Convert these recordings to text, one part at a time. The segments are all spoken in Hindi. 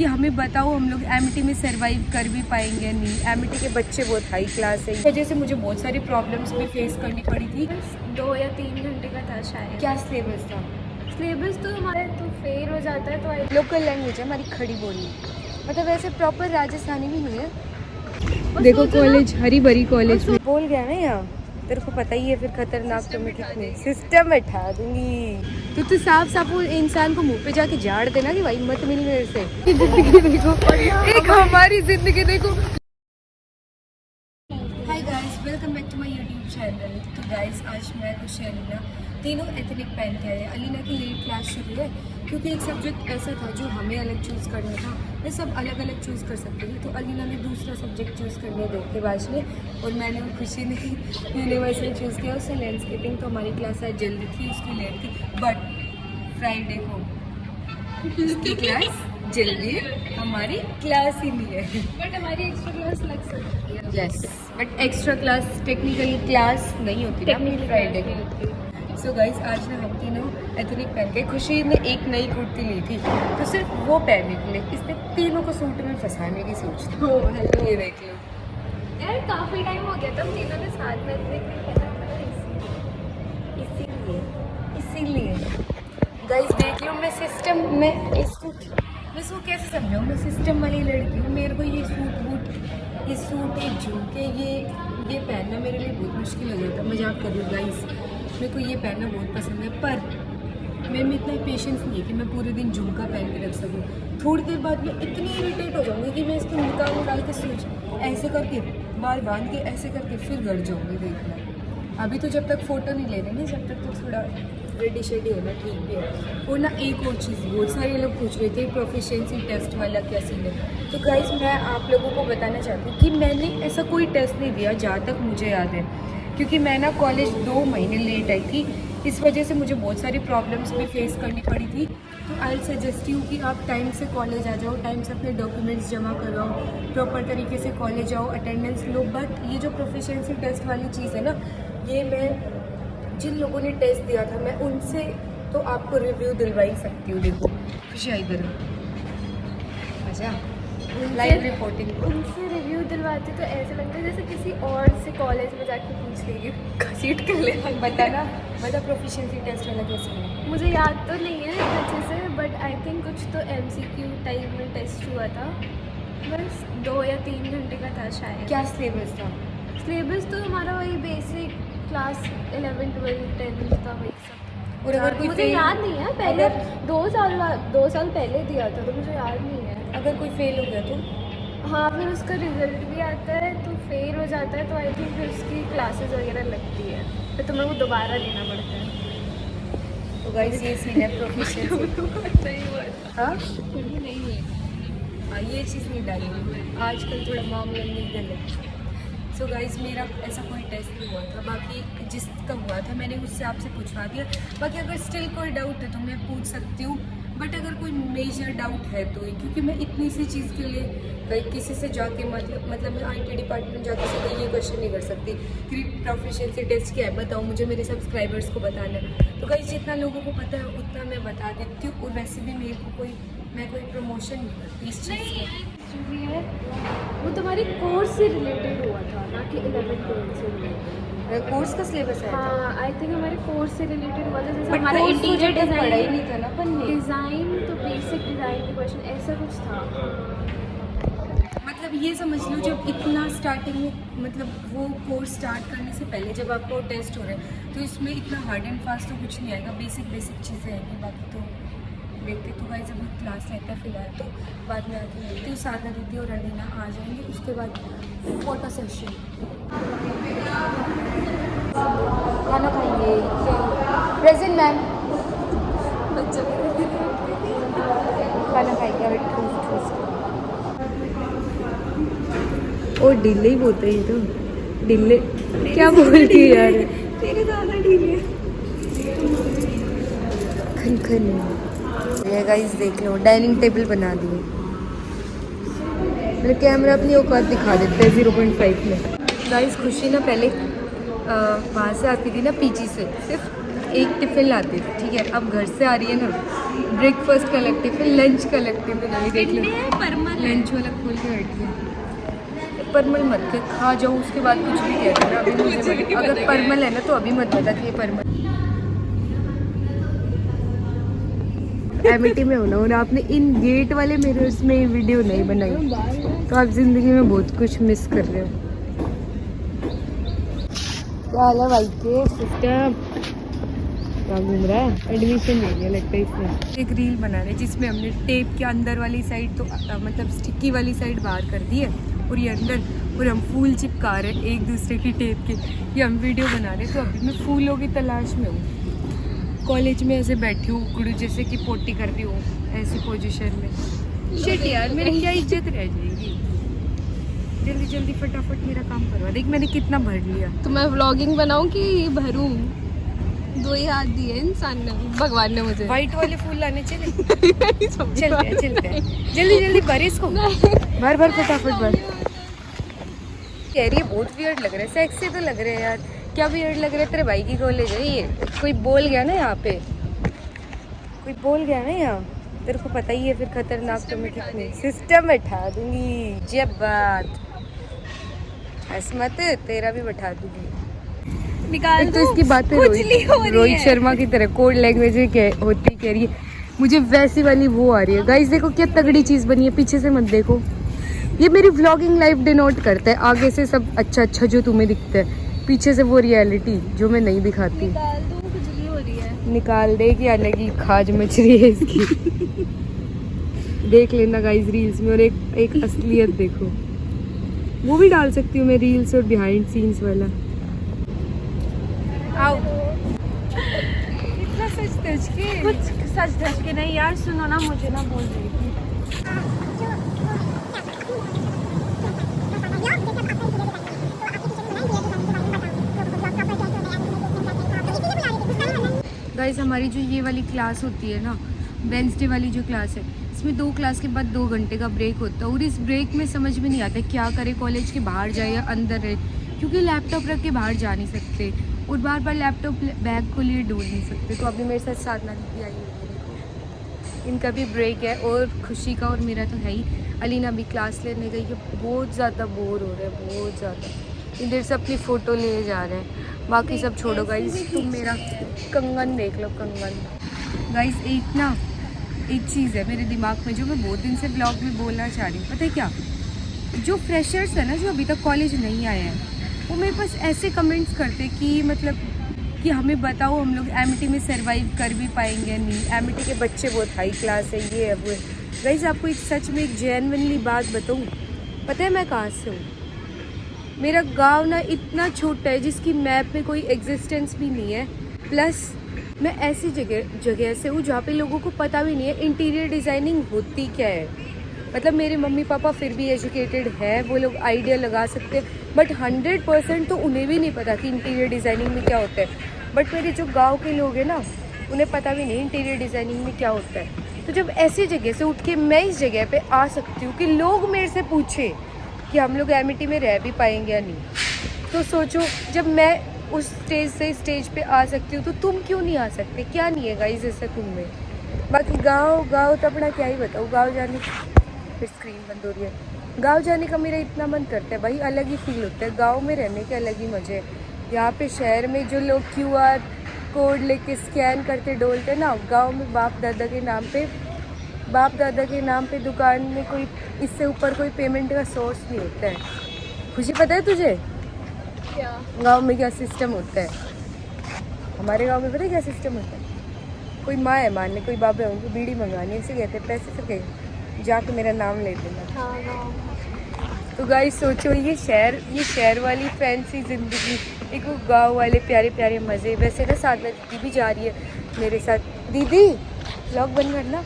कि हमें बताओ हम लोग एमिटी में सरवाइव कर भी पाएंगे नहीं। एमिटी के बच्चे बहुत हाई क्लास है, इस वजह से मुझे बहुत सारी प्रॉब्लम्स भी फेस करनी पड़ी थी। 2 या 3 घंटे का था शायद। क्या सिलेबस था? सिलेबस तो हमारे तो फेल हो जाता है तो लोकल लैंग्वेज है हमारी, खड़ी बोली, मतलब वैसे प्रॉपर राजस्थानी भी नहीं है। देखो कॉलेज, हरी भरी कॉलेज में बोल गया ना यहाँ, तेरे को पता ही है फिर खतरनाक तो मैं कितने सिस्टम बैठा दूंगी। तो साफ साफ वो इंसान को मुंह पे जाके झाड़ देना कि भाई मत मिल मेरे से। जिंदगी देखो, एक हमारी जिंदगी देखो। Hi guys, welcome back to my YouTube channel. तो गाइस आज मैं कुछ अलीना तीनों एथनिक पहन के आए। अलीना की लेट क्लास शुरू है क्योंकि एक सब्जेक्ट ऐसा था जो हमें अलग चूज़ करना था। मैं सब अलग अलग चूज़ कर सकती थी, तो अलीना ने दूसरा सब्जेक्ट चूज़ करने धोखेबाज ने, और मैंने और खुशी ने यूनिवर्सल चूज़ किया, उससे लैंडस्केपिंग। तो हमारी क्लास आज जल्दी थी, उसकी लेट थी, बट फ्राइडे को उसकी क्लास जल्दी है, हमारी क्लास ही नहीं है। बट हमारी एक्स्ट्रा क्लास लग सकती है। Yes, but extra class technically class नहीं होती ना फ्राइडे को। सो गाइस आज ना हम तीनों एथनिक पहन के, खुशी ने एक नई कुर्ती ली थी तो सिर्फ वो पहनने के लिए इसने तीनों को सूट में फंसाने की सोच थी। ये देख लो यार, काफ़ी टाइम हो गया था हम तीनों ने साथ में इसीलिए गाइस देख लो, मैं सिस्टम में इसको कैसे समझाऊँ, मैं सिस्टम वाली लड़की हूँ। मेरे को ये सूट बूट, ये सूट, ये झुमके, ये पहनना मेरे लिए बहुत मुश्किल हो जाता है। मजाक कर रही हूँ गाइस, मेरे को ये पहनना बहुत पसंद है, पर मेरे में इतना पेशेंस नहीं है कि मैं पूरे दिन झुमका पहन के रख सकूँ। थोड़ी देर बाद मैं इतनी इरिटेट हो जाऊँगी कि मैं इसको निकाल के सोच ऐसे करके बाल बांध के ऐसे करके फिर घर जाऊँगी। देखना अभी तो जब तक फ़ोटो नहीं ले रहे ना, जब तक तो थोड़ा रेडी शेडी होना ठीक भी है। और ना एक और चीज़, बहुत सारे लोग पूछ रहे थे प्रोफिशिएंसी टेस्ट वाला क्या सीन है। तो गाइस मैं आप लोगों को बताना चाहती हूँ कि मैंने ऐसा कोई टेस्ट नहीं दिया जहाँ तक मुझे याद है, क्योंकि मैं ना कॉलेज 2 महीने लेट आई थी। इस वजह से मुझे बहुत सारी प्रॉब्लम्स भी फेस करनी पड़ी थी। तो आई सजेस्ट यू कि आप टाइम से कॉलेज आ जाओ, टाइम से अपने डॉक्यूमेंट्स जमा करवाओ, प्रॉपर तरीके से कॉलेज आओ, अटेंडेंस लो। बट ये जो प्रोफिशिएंसी टेस्ट वाली चीज़ है ना, ये मैं जिन लोगों ने टेस्ट दिया था मैं उनसे तो आपको रिव्यू दिलवा ही सकती हूँ। देखो खुशी आई इधर, अच्छा लाइव रिपोर्टिंग। उनसे रिव्यू दिलवाते तो ऐसे लगता है जैसे किसी और से कॉलेज में जाके पूछ रही है सीट कर ले। बताना मतलब प्रोफिशिएंसी टेस्ट वाला कैसे है? मुझे याद तो नहीं है अच्छे से, बट आई थिंक कुछ तो MCQ टाइप में टेस्ट हुआ था, बस 2 या 3 घंटे का था शायद। क्या सिलेबस था? सिलेबस तो हमारा वही बेसिक क्लास 11, 12, 10 का वही सब। और अगर कोई मुझे फेल, याद नहीं है, पहले 2 साल पहले दिया था तो मुझे याद नहीं है। अगर कोई फेल हो गया तो हाँ, फिर उसका रिजल्ट भी आता है तो फेल हो जाता है, तो आई थिंक फिर उसकी क्लासेस वगैरह लगती है, फिर तुम्हें वो दोबारा देना पड़ता है। तो गाइस ये सीन है प्रोफिशिएंसी। सही हुआ था। हाँ नहीं हुआ। हाँ, ये चीज़ नहीं डाली आजकल, थोड़ा मामला लीगल है। सो गाइस मेरा ऐसा कोई टेस्ट नहीं हुआ था, बाकी जिसका हुआ था मैंने उससे आपसे पूछवा दिया। बाकी अगर स्टिल कोई डाउट है तो मैं पूछ सकती हूँ, बट अगर कोई मेजर डाउट है तो, क्योंकि मैं इतनी सी चीज़ के लिए कहीं किसी से जाके मतलब मैं IT डिपार्टमेंट जाके सीधे ये क्वेश्चन नहीं कर सकती कि प्रोफिशिएंसी टेस्ट क्या है, बताओ मुझे, मेरे सब्सक्राइबर्स को बताना है। तो गाइस जितना लोगों को पता है उतना मैं बता देती हूँ। और वैसे भी मेरे को मैं कोई प्रमोशन नहीं करती इस चीज़ का। जो भी है वो तुम्हारे कोर्स से रिलेटेड हुआ था, ना कि 11, 12 से रिलेटेड। कोर्स का सिलेबस है? हाँ, आई थिंक हमारे कोर्स से रिलेटेड हुआ था, जैसे बट हमारा इंटीरियर पढ़ा ही डिज़ाइन, नहीं था ना अपन ने। डिज़ाइन तो बेसिक डिज़ाइन के क्वेश्चन ऐसा कुछ था। मतलब ये समझ लो जब इतना स्टार्टिंग में, मतलब वो कोर्स स्टार्ट करने से पहले जब आपको टेस्ट हो रहे हैं तो इसमें इतना हार्ड एंड फास्ट तो कुछ नहीं आएगा, बेसिक चीज़ें आएंगी। बाकी तो देखते तो गाइस जब क्लास रहता है फिलहाल, तो बाद में आके मिलती हूँ। साधना दीदी और अलीना आ जाएंगे, उसके बाद फोटो सेशन, खाना खाएंगे। प्रेजेंट मैम, खाना खाएंगे अभी ठूस और डिले ही बोलते हैं तो डिले क्या बोलती है यार, तेरे ज़्यादा ढीले। खन ये गाइस देख लो डाइनिंग टेबल बना दिए। मेरा कैमरा अपनी औकात दिखा देता है 0.5 में। गाइस खुशी ना पहले वहाँ से आती थी ना PG से, सिर्फ एक टिफ़िन लाती थी, ठीक है। अब घर से आ रही है ना, ब्रेकफास्ट का अलग टिफ़िन, लंच का अलग टिफ़िन। अभी देख लो लंच वाला खोल के बैठी है। परमल मत के खा जाओ, उसके बाद कुछ भी कह देना। अभी मुझे अगर परमल है ना तो अभी मत बता कि ये परमल। एमिटी में होना और आपने इन गेट वाले मिरर्स में वीडियो नहीं बनाई तो आप जिंदगी में बहुत कुछ मिस कर रहे हो। क्या हाल है भाई के सिस्टम? क्या घूम रहा है? एडमिशन ले लिया लगता है इसने। एक रील बना रहे जिसमें हमने टेप के अंदर वाली साइड तो मतलब स्टिकी वाली साइड बाहर कर दी है और ये अंदर, और हम फूल चिपका रहे हैं एक दूसरे की टेप के। ये हम वीडियो बना रहे। तो अभी मैं फूलों की तलाश में हूँ। कॉलेज में ऐसे बैठी हूँ गुरु जैसे कि पोटी कर रही हूँ ऐसी पोजीशन में। शिट यार, मेरी क्या इज्जत रह जाएगी। जल्दी जल्दी फटाफट मेरा काम करवा। देख मैंने कितना भर लिया। तो मैं व्लॉगिंग बनाऊं कि भरूं? दो ही हाथ दिए इंसान ने, भगवान ने मुझे। व्हाइट वाले फूल लाने चले। चलते हैं जल्दी जल्दी भर इसको। भर भर फटाफट भर। कह रही है बहुत वियर्ड लग रहा है। सेक्सी तो लग रहे हैं यार। क्या वियर्ड लग रहा है? तेरे भाई की कॉलेज है ये। कोई बोल गया ना यहाँ पे, कोई बोल गया ना यहाँ, तेरे को पता ही है फिर खतरनाक तो मैं कितनी सिस्टम बैठा दूंगी। जब बात मत, तेरा भी बैठा दूंगी। निकाल एक तो इसकी बातें रोहित शर्मा की तरह कोड लैंग्वेज होती कह रही है। मुझे वैसी वाली वो आ रही है। गाइस देखो क्या तगड़ी चीज़ बनी है, पीछे से मत देखो। ये मेरी व्लॉगिंग लाइफ डिनोट करता है। आगे से सब अच्छा अच्छा जो तुम्हें दिखता है, पीछे से वो रियलिटी जो मैं नहीं दिखाती। निकाल दूं, खुजली हो रही है। निकाल दे कि अलग ही खाज मच रही है इसकी। देख लेना गाइस रील्स में। और एक असलियत देखो, वो भी डाल सकती हूँ मैं रील्स और बिहाइंड सीन्स वाला। आओ इतना सच धज के, कुछ सच धज के नहीं यार। सुनो ना, मुझे ना बोल रही थी गाइस। हमारी जो ये वाली क्लास होती है ना, वेंसडे वाली जो क्लास है, इसमें 2 क्लास के बाद 2 घंटे का ब्रेक होता है। और इस ब्रेक में समझ में नहीं आता क्या करे, कॉलेज के बाहर जाए या अंदर रहे, क्योंकि लैपटॉप रख के बाहर जा नहीं सकते और बार बार लैपटॉप बैग को लिए ढूंढ नहीं सकते। तो अभी मेरे साथ साधना दीदी आई है, इनका भी ब्रेक है और खुशी का और मेरा तो है ही। अलीना भी क्लास लेने गई है। बहुत ज़्यादा बोर हो रहे हैं, बहुत ज़्यादा। इधर से अपनी फ़ोटो ले जा रहे हैं। बाकी सब छोड़ो गाइस, तुम मेरा कंगन देख लो, कंगन। गाइस एक चीज़ है मेरे दिमाग में जो मैं बहुत दिन से ब्लॉग में बोलना चाह रही हूँ। पता है क्या? जो फ्रेशर्स है ना, जो अभी तक कॉलेज नहीं आए हैं, वो मेरे पास ऐसे कमेंट्स करते कि मतलब कि हमें बताओ हम लोग एमिटी में सर्वाइव कर भी पाएंगे नहीं, एमिटी के बच्चे बहुत हाई क्लास है, ये है वो है। गाइस आपको एक सच में एक जेन्युइनली बात बताऊँ, पता है मैं कहाँ से हूँ? मेरा गांव ना इतना छोटा है जिसकी मैप में कोई एग्जिस्टेंस भी नहीं है। प्लस मैं ऐसी जगह से हूँ जहाँ पे लोगों को पता भी नहीं है इंटीरियर डिज़ाइनिंग होती क्या है। मतलब मेरे मम्मी पापा फिर भी एजुकेटेड है, वो लोग आइडिया लगा सकते हैं, बट 100% तो उन्हें भी नहीं पता कि इंटीरियर डिज़ाइनिंग में क्या होता है। बट मेरे जो गाँव के लोग हैं ना, उन्हें पता भी नहीं इंटीरियर डिज़ाइनिंग में क्या होता है। तो जब ऐसी जगह से उठ के मैं इस जगह पे आ सकती हूँ कि लोग मेरे से पूछे कि हम लोग एमिटी में रह भी पाएंगे या नहीं, तो सोचो जब मैं उस स्टेज से स्टेज पे आ सकती हूँ तो तुम क्यों नहीं आ सकते? क्या नहीं है गाइस ऐसा तुम में? बाकी गाँव तो अपना क्या ही बताऊँ। गाँव जाने, फिर स्क्रीन बंद हो रही है। गाँव जाने का मेरा इतना मन करता है भाई, अलग ही फील होता है। गाँव में रहने के अलग ही मज़े है। यहाँ पे शहर में जो लोग QR कोड लेके स्कैन करते डोलते ना, गाँव में बाप दादा के नाम पे दुकान में कोई इससे ऊपर कोई पेमेंट का सोर्स नहीं होता है। खुशी पता है तुझे क्या गांव में क्या सिस्टम होता है? हमारे गांव में पता है क्या सिस्टम होता है? कोई माँ है, मान ले कोई बाबा है, उनको बीड़ी मंगानी है, इसे कहते हैं पैसे से कहे जाके मेरा नाम ले लेना। तो गाइस सोचो ये शहर वाली फैंसी ज़िंदगी, एक वो गाँव वाले प्यारे प्यारे मज़े। वैसे ना साधना दीदी भी जा रही है मेरे साथ। दीदी व्लॉग बंद करना,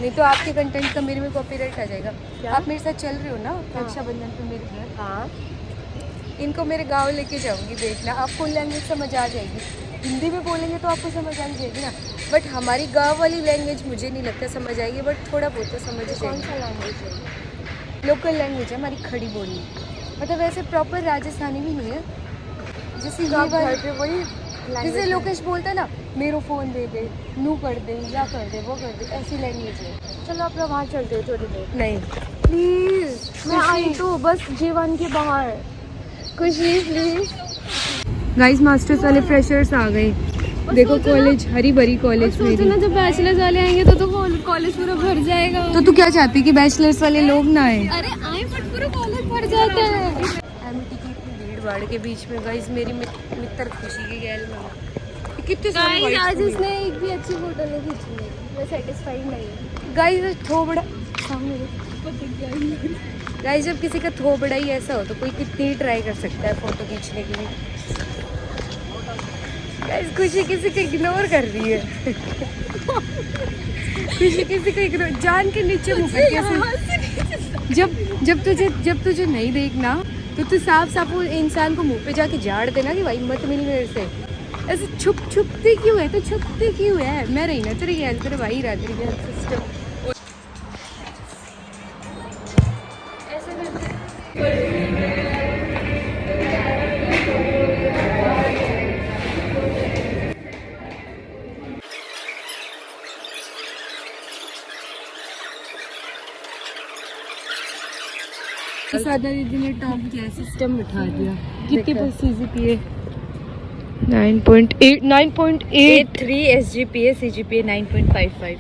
नहीं तो आपके कंटेंट का मेरे में कॉपीराइट आ जाएगा। आप मेरे साथ चल रहे हो ना रक्षाबंधन पे मेरे घर? हाँ। इनको मेरे गांव लेके जाऊंगी, देखना आपको लैंग्वेज समझ आ जाएगी। हिंदी में बोलेंगे तो आपको समझ आ जाएगी ना, बट हमारी गांव वाली लैंग्वेज मुझे नहीं लगता समझ आएगी, बट थोड़ा बहुत तो समझ जाएगी। कौन सा लैंग्वेज है? लोकल लैंग्वेज है हमारी, खड़ी बोली। मतलब वैसे प्रॉपर राजस्थानी भी नहीं है, जैसे घर पे वही जैसे लोकेश बोलता है ना, मेरा फ़ोन दे दे, नू कर दे, या कर दे, वो कर दे, ऐसी लैंग्वेज है। चलो अपना वहाँ चलते हो थोड़ी देर। नहीं प्लीज़, मैं आई तो बस जीवन के बाहर। खुशी प्लीज। गाइस मास्टर्स वाले फ्रेशर्स आ गए। देखो सोचो कॉलेज, हरी भरी कॉलेज सोचो मेरी। ना जब बैचलर्स वाले आएंगे तो कॉलेज पूरा भर जाएगा। तो तू क्या चाहती कि बैचलर्स वाले लोग ना आए? अरे आए बट पूरा कॉलेज भर जाता है। एमटी की इतनी भीड़ भाड़ के बीच में गाइस मेरी मित्र खुशी की गैल में कितने सारे गाइस आज white इसने एक भी अच्छी फोटो नहीं खींची है। मैं सेटिस्फाइड नहीं हूँ। गाइस थोबड़ा गाइस जब किसी का थोबड़ा ही ऐसा हो तो कोई कितनी ट्राई कर सकता है फोटो खींचने के लिए। गाइस खुशी किसी को इग्नोर कर रही है। खुशी किसी को इग्नोर जान के नीचे मुँह पे कैसे जब तुझे नहीं देखना तो तू साफ साफ वो इंसान को मुंह पे जाके झाड़ देना कि भाई मत मिल मेरे से। ऐसे छुपती क्यों है? तो छुपती क्यों है? मैं रही ना तेरी गैल, तेरे भाई रहा तेरी गैल सिस्टम। सादा दीदी ने टॉप किया, सिस्टम बिठा दिया। कितने पर CGPA? 9.8 9.83 SGPA CGPA 9.55।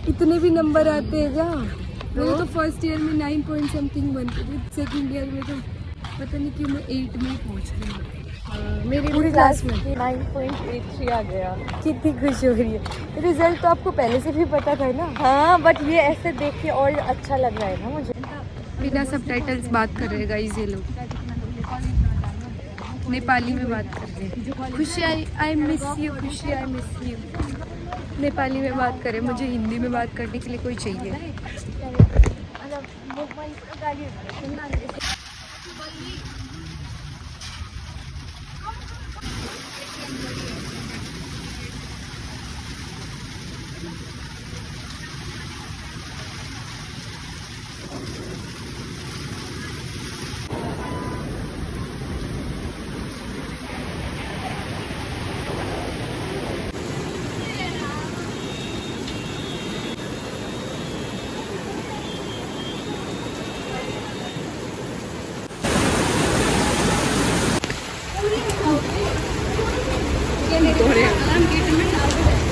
इतने भी नंबर आते हैं क्या? मेरे तो फर्स्ट ईयर में 9 पॉइंट समथिंग बनते थे, सेकंड ईयर में तो पता नहीं क्यों मैं 8 में ही पहुंच गई। मेरी पूरी क्लास में 9.83 आ गया। कितनी खुशी हो रही है। रिजल्ट तो आपको पहले से भी पता था ना? हाँ बट ये ऐसे देख के और अच्छा लग रहा है ना मुझे। बिना सबटाइटल्स बात कर रहे हैं गाइस ये लोग, नेपाली में बात कर रहे हैं। खुशी आई मिस यू, खुशी आई मिस यू। नेपाली में बात करें, मुझे हिंदी में बात करने के लिए कोई चाहिए।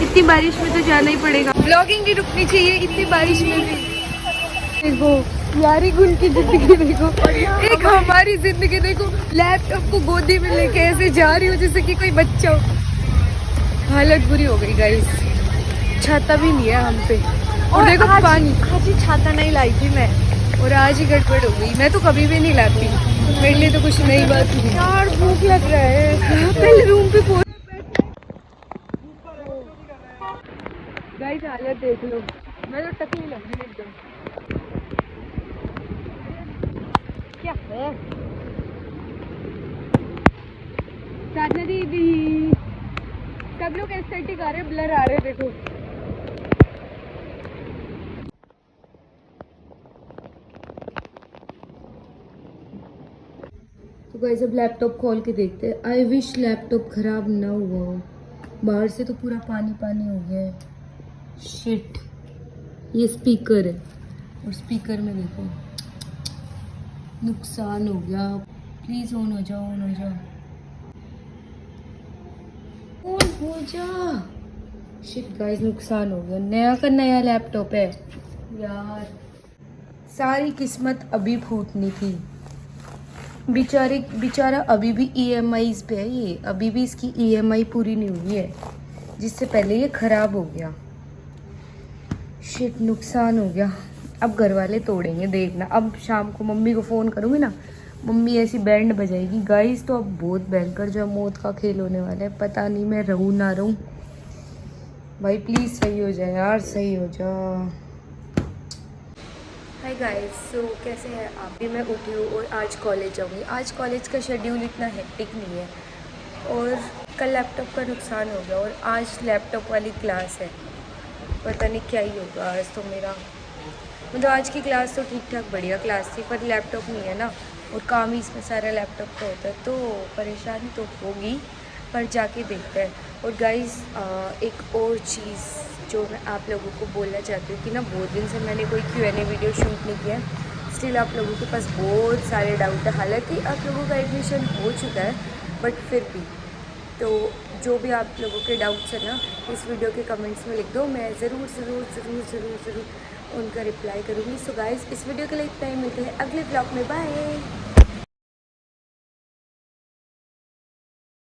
इतनी बारिश में तो जाना ही पड़ेगा। ब्लॉगिंग नहीं रुकनी चाहिए इतनी बारिश में भी। देखो यारी गुल की जिंदगी देखो, एक हमारी जिंदगी देखो। लैपटॉप को गोदी में लेके ऐसे जा रही हो जैसे कि कोई बच्चा हो। हालत बुरी हो गई गाइस। छाता भी नहीं है हम पे, और देखो पानी। आज ही छाता नहीं लाई थी मैं, और आज ही गड़बड़ हो गई। मैं तो कभी भी नहीं लाती, मेरे लिए तो कुछ नई बात नहीं। यार भूख लग रहा है। पहले रूम पे पहुंच। गाइस हालत देख लो, मैं तो टकली लग रही एकदम। क्या है साधना दीदी? सब लोग एस्थेटिक आ रहे, ब्लर आ रहे, देखो। तो गाइस अब लैपटॉप खोल के देखते हैं। आई विश लैपटॉप खराब ना हुआ हो। बाहर से तो पूरा पानी पानी हो गया है। शिट, ये स्पीकर है, और स्पीकर में देखो नुकसान हो गया। प्लीज ऑन हो जाओ, ऑन हो जाओ, ऑन हो जा। शिट गाइस नुकसान हो गया। नया का नया लैपटॉप है यार। सारी किस्मत अभी फूटनी थी। बेचारा अभी भी EMIs पे है। ये अभी भी इसकी EMI पूरी नहीं हुई है, जिससे पहले ये खराब हो गया। शिट नुकसान हो गया। अब घर वाले तोड़ेंगे देखना। अब शाम को मम्मी को फ़ोन करूँगी ना, मम्मी ऐसी बैंड बजाएगी गाइस। तो अब बहुत भयंकर जो मौत का खेल होने वाला है। पता नहीं मैं रहूँ ना रहूँ। भाई प्लीज़ सही हो जाए यार, सही हो जा। हाय गाइस, सो कैसे हैं आप? भी मैं उठी हूँ और आज कॉलेज जाऊँगी। आज कॉलेज का शेड्यूल इतना हेक्टिक नहीं है, और कल लैपटॉप का नुकसान हो गया, और आज लैपटॉप वाली क्लास है। पता नहीं क्या ही होगा आज तो मेरा। मतलब आज की क्लास तो ठीक ठाक बढ़िया क्लास थी, पर लैपटॉप नहीं है ना, और काम ही इसमें सारा लैपटॉप का होता है, तो परेशानी तो होगी। पर जाके देखते हैं। और गाइस एक और चीज़ जो मैं आप लोगों को बोलना चाहती हूँ कि ना बहुत दिन से मैंने कोई Q&A वीडियो शूट नहीं किया है। स्टिल आप लोगों के पास बहुत सारे डाउट है, हालांकि आप लोगों का एडमिशन हो चुका है, बट फिर भी तो जो भी आप लोगों के डाउट्स हैं ना, इस वीडियो के कमेंट्स में लिख दो, मैं ज़रूर उनका रिप्लाई करूँगी। सो गाइस, इस वीडियो के लिए इतना ही, मिलते हैं अगले ब्लॉग में। बाय।